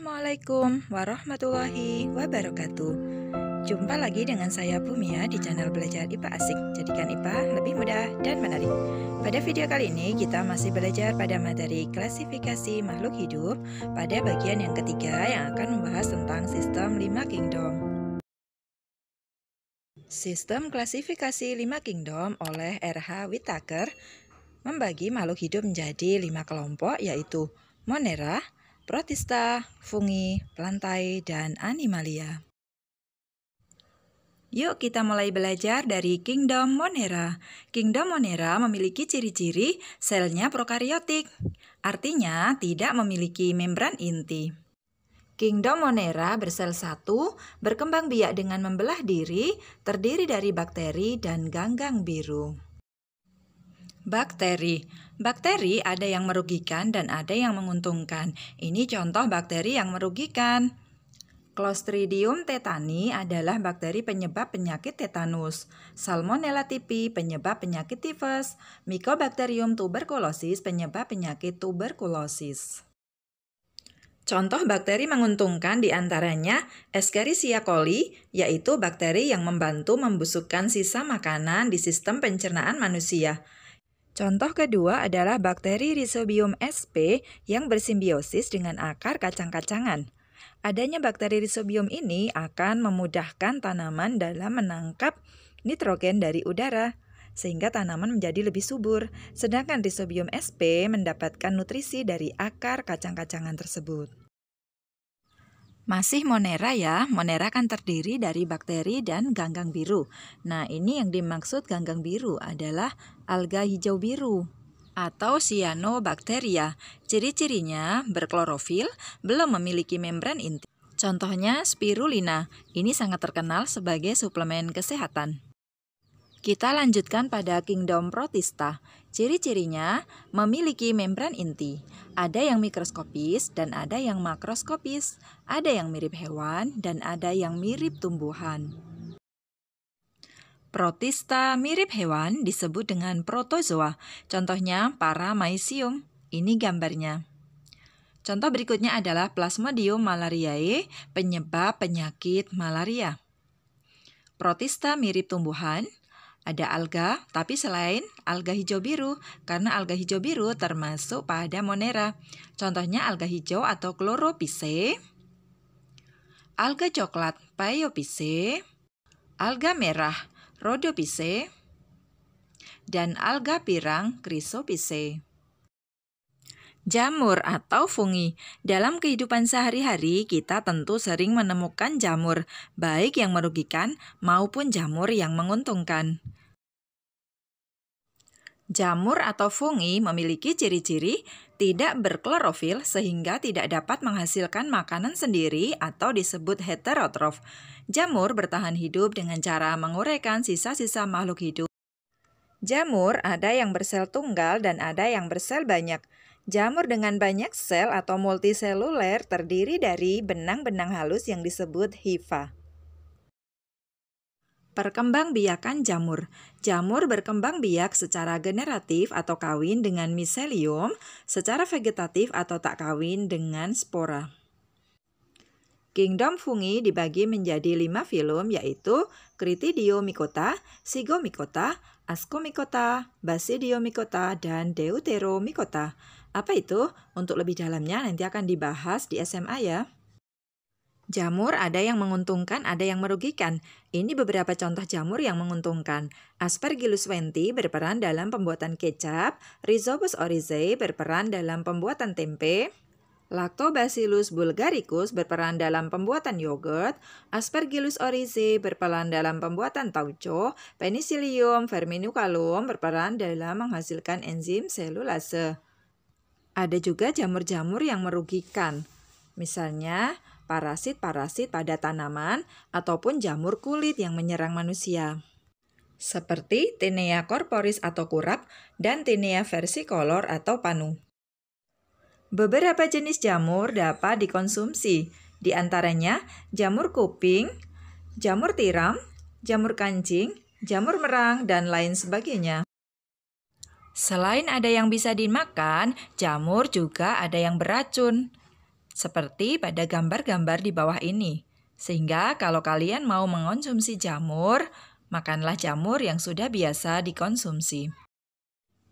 Assalamualaikum warahmatullahi wabarakatuh. Jumpa lagi dengan saya Bumia di channel Belajar IPA Asik. Jadikan IPA lebih mudah dan menarik. Pada video kali ini kita masih belajar pada materi klasifikasi makhluk hidup pada bagian yang ketiga yang akan membahas tentang sistem 5 kingdom. Sistem klasifikasi 5 kingdom oleh R.H. Whittaker membagi makhluk hidup menjadi 5 kelompok, yaitu Monera, Protista, fungi, plantae, dan animalia. Yuk kita mulai belajar dari Kingdom Monera. Kingdom Monera memiliki ciri-ciri selnya prokariotik, artinya tidak memiliki membran inti. Kingdom Monera bersel satu, berkembang biak dengan membelah diri, terdiri dari bakteri dan ganggang biru. Bakteri ada yang merugikan dan ada yang menguntungkan. Ini contoh bakteri yang merugikan. Clostridium tetani adalah bakteri penyebab penyakit tetanus. Salmonella typhi penyebab penyakit tifus. Mycobacterium tuberculosis penyebab penyakit tuberkulosis. Contoh bakteri menguntungkan diantaranya Escherichia coli, yaitu bakteri yang membantu membusukkan sisa makanan di sistem pencernaan manusia. Contoh kedua adalah bakteri Rhizobium sp yang bersimbiosis dengan akar kacang-kacangan. Adanya bakteri Rhizobium ini akan memudahkan tanaman dalam menangkap nitrogen dari udara, sehingga tanaman menjadi lebih subur. Sedangkan Rhizobium sp mendapatkan nutrisi dari akar kacang-kacangan tersebut. Masih Monera ya, Monera kan terdiri dari bakteri dan ganggang biru. Nah, ini yang dimaksud ganggang biru adalah alga hijau biru atau Cyanobacteria. Ciri-cirinya berklorofil, belum memiliki membran inti. Contohnya spirulina, ini sangat terkenal sebagai suplemen kesehatan. Kita lanjutkan pada Kingdom Protista. Ciri-cirinya memiliki membran inti. Ada yang mikroskopis dan ada yang makroskopis. Ada yang mirip hewan dan ada yang mirip tumbuhan. Protista mirip hewan disebut dengan protozoa. Contohnya Paramecium. Ini gambarnya. Contoh berikutnya adalah Plasmodium malariae, penyebab penyakit malaria. Protista mirip tumbuhan. Ada alga, tapi selain alga hijau biru, karena alga hijau biru termasuk pada Monera. Contohnya alga hijau atau Chlorophyceae, alga coklat Phaeophyceae, alga merah Rhodophyceae, dan alga pirang Chrysophyceae. Jamur atau fungi. Dalam kehidupan sehari-hari, kita tentu sering menemukan jamur, baik yang merugikan maupun jamur yang menguntungkan. Jamur atau fungi memiliki ciri-ciri tidak berklorofil sehingga tidak dapat menghasilkan makanan sendiri atau disebut heterotrof. Jamur bertahan hidup dengan cara menguraikan sisa-sisa makhluk hidup. Jamur ada yang bersel tunggal dan ada yang bersel banyak. Jamur dengan banyak sel atau multiseluler terdiri dari benang-benang halus yang disebut hifa. Perkembangbiakan jamur. Jamur berkembang biak secara generatif atau kawin dengan miselium, secara vegetatif atau tak kawin dengan spora. Kingdom fungi dibagi menjadi 5 filum, yaitu Critidiomycota, Zygomycota, Ascomycota, Basidiomycota, dan Deuteromycota. Apa itu? Untuk lebih dalamnya nanti akan dibahas di SMA ya. Jamur ada yang menguntungkan, ada yang merugikan. Ini beberapa contoh jamur yang menguntungkan. Aspergillus wenti berperan dalam pembuatan kecap, Rhizopus oryzae berperan dalam pembuatan tempe, Lactobacillus bulgaricus berperan dalam pembuatan yogurt, Aspergillus oryzae berperan dalam pembuatan tauco, Penicillium vermiculum berperan dalam menghasilkan enzim selulase. Ada juga jamur-jamur yang merugikan, misalnya parasit-parasit pada tanaman ataupun jamur kulit yang menyerang manusia, seperti Tinea corporis atau kurap dan Tinea versicolor atau panu. Beberapa jenis jamur dapat dikonsumsi, di antaranya jamur kuping, jamur tiram, jamur kancing, jamur merang, dan lain sebagainya. Selain ada yang bisa dimakan, jamur juga ada yang beracun. seperti pada gambar-gambar di bawah ini. Sehingga kalau kalian mau mengonsumsi jamur, makanlah jamur yang sudah biasa dikonsumsi.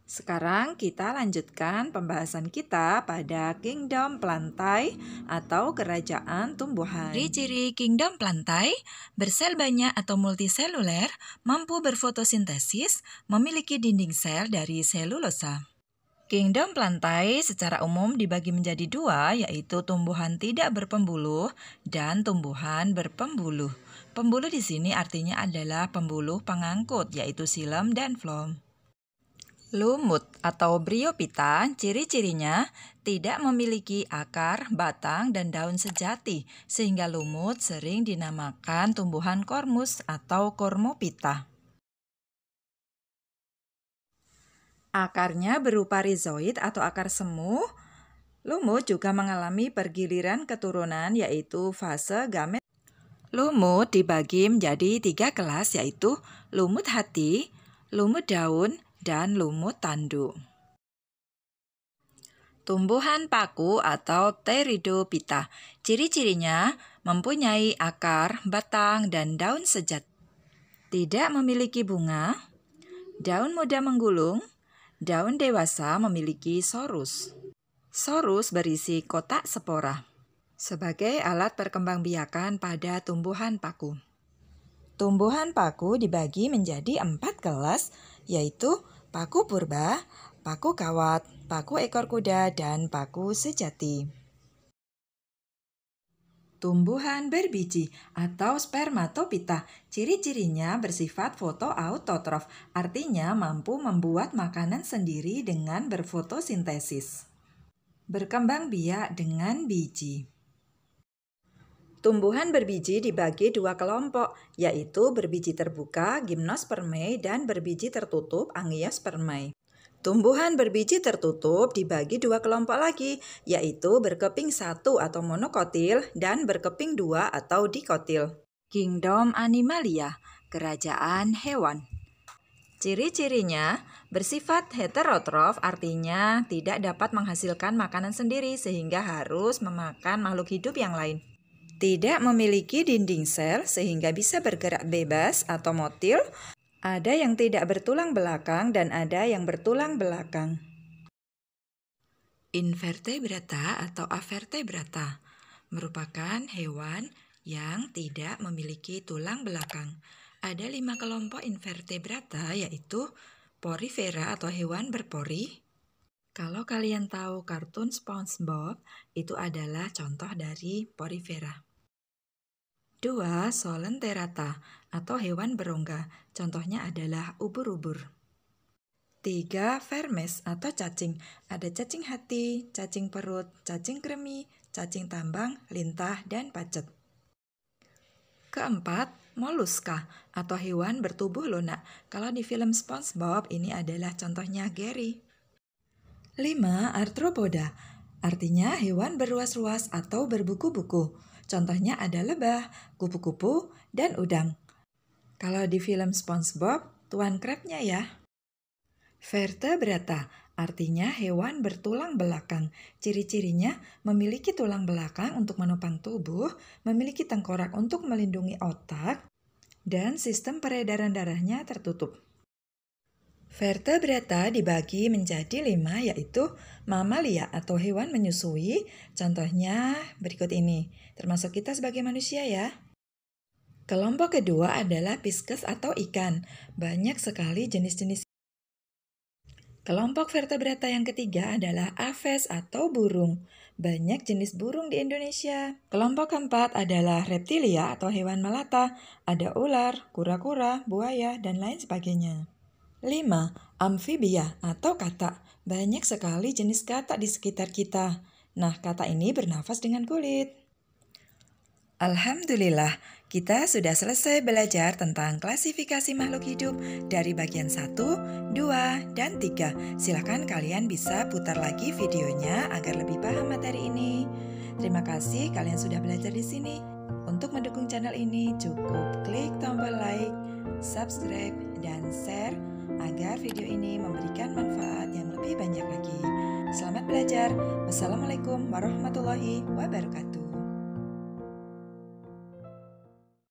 Sekarang kita lanjutkan pembahasan kita pada kingdom plantae atau kerajaan tumbuhan. Ciri-ciri kingdom plantae, bersel banyak atau multiseluler, mampu berfotosintesis, memiliki dinding sel dari selulosa. Kingdom plantae secara umum dibagi menjadi dua, yaitu tumbuhan tidak berpembuluh dan tumbuhan berpembuluh. Pembuluh di sini artinya adalah pembuluh pengangkut, yaitu xilem dan phloem. Lumut atau Bryophyta, ciri-cirinya tidak memiliki akar, batang, dan daun sejati, sehingga lumut sering dinamakan tumbuhan kormus atau Cormophyta. Akarnya berupa rizoid atau akar semu. Lumut juga mengalami pergiliran keturunan, yaitu fase gamet. Lumut dibagi menjadi 3 kelas, yaitu lumut hati, lumut daun, dan lumut tanduk. Tumbuhan paku atau Pteridophyta, ciri-cirinya mempunyai akar, batang, dan daun sejati. Tidak memiliki bunga, daun muda menggulung, daun dewasa memiliki sorus. Sorus berisi kotak spora sebagai alat perkembangbiakan pada tumbuhan paku. Tumbuhan paku dibagi menjadi 4 kelas, yaitu paku purba, paku kawat, paku ekor kuda, dan paku sejati. Tumbuhan berbiji atau spermatophyta, ciri-cirinya bersifat fotoautotrof, artinya mampu membuat makanan sendiri dengan berfotosintesis. Berkembang biak dengan biji. Tumbuhan berbiji dibagi 2 kelompok, yaitu berbiji terbuka, Gymnospermae, dan berbiji tertutup, Angiospermae. Tumbuhan berbiji tertutup dibagi 2 kelompok lagi, yaitu berkeping 1 atau monokotil dan berkeping 2 atau dikotil. Kingdom Animalia, kerajaan hewan. Ciri-cirinya bersifat heterotrof, artinya tidak dapat menghasilkan makanan sendiri sehingga harus memakan makhluk hidup yang lain. Tidak memiliki dinding sel sehingga bisa bergerak bebas atau motil. Ada yang tidak bertulang belakang dan ada yang bertulang belakang. Invertebrata atau avertebrata merupakan hewan yang tidak memiliki tulang belakang. Ada 5 kelompok invertebrata, yaitu porifera atau hewan berpori. Kalau kalian tahu kartun SpongeBob, itu adalah contoh dari porifera. 2. Solenterata atau hewan berongga, contohnya adalah ubur-ubur. 3. Vermes atau cacing, ada cacing hati, cacing perut, cacing kremi, cacing tambang, lintah, dan pacet. 4. Moluska atau hewan bertubuh lunak, kalau di film SpongeBob ini adalah contohnya Gary. 5. Arthropoda, artinya hewan berruas-ruas atau berbuku-buku. Contohnya ada lebah, kupu-kupu, dan udang. Kalau di film SpongeBob, tuan crab-nya ya. Vertebrata, artinya hewan bertulang belakang. Ciri-cirinya memiliki tulang belakang untuk menopang tubuh, memiliki tengkorak untuk melindungi otak, dan sistem peredaran darahnya tertutup. Vertebrata dibagi menjadi 5, yaitu mamalia atau hewan menyusui. Contohnya berikut ini, termasuk kita sebagai manusia ya. Kelompok kedua adalah pisces atau ikan. Banyak sekali jenis-jenis. Kelompok vertebrata yang ketiga adalah aves atau burung. Banyak jenis burung di Indonesia. Kelompok keempat adalah reptilia atau hewan melata. Ada ular, kura-kura, buaya, dan lain sebagainya. 5. Amfibia atau katak. Banyak sekali jenis katak di sekitar kita. Nah, katak ini bernafas dengan kulit. Alhamdulillah, kita sudah selesai belajar tentang klasifikasi makhluk hidup dari bagian 1, 2, dan 3. Silakan kalian bisa putar lagi videonya agar lebih paham materi ini. Terima kasih kalian sudah belajar di sini. Untuk mendukung channel ini, cukup klik tombol like, subscribe, dan share agar video ini memberikan manfaat yang lebih banyak lagi. Selamat belajar. Wassalamualaikum warahmatullahi wabarakatuh.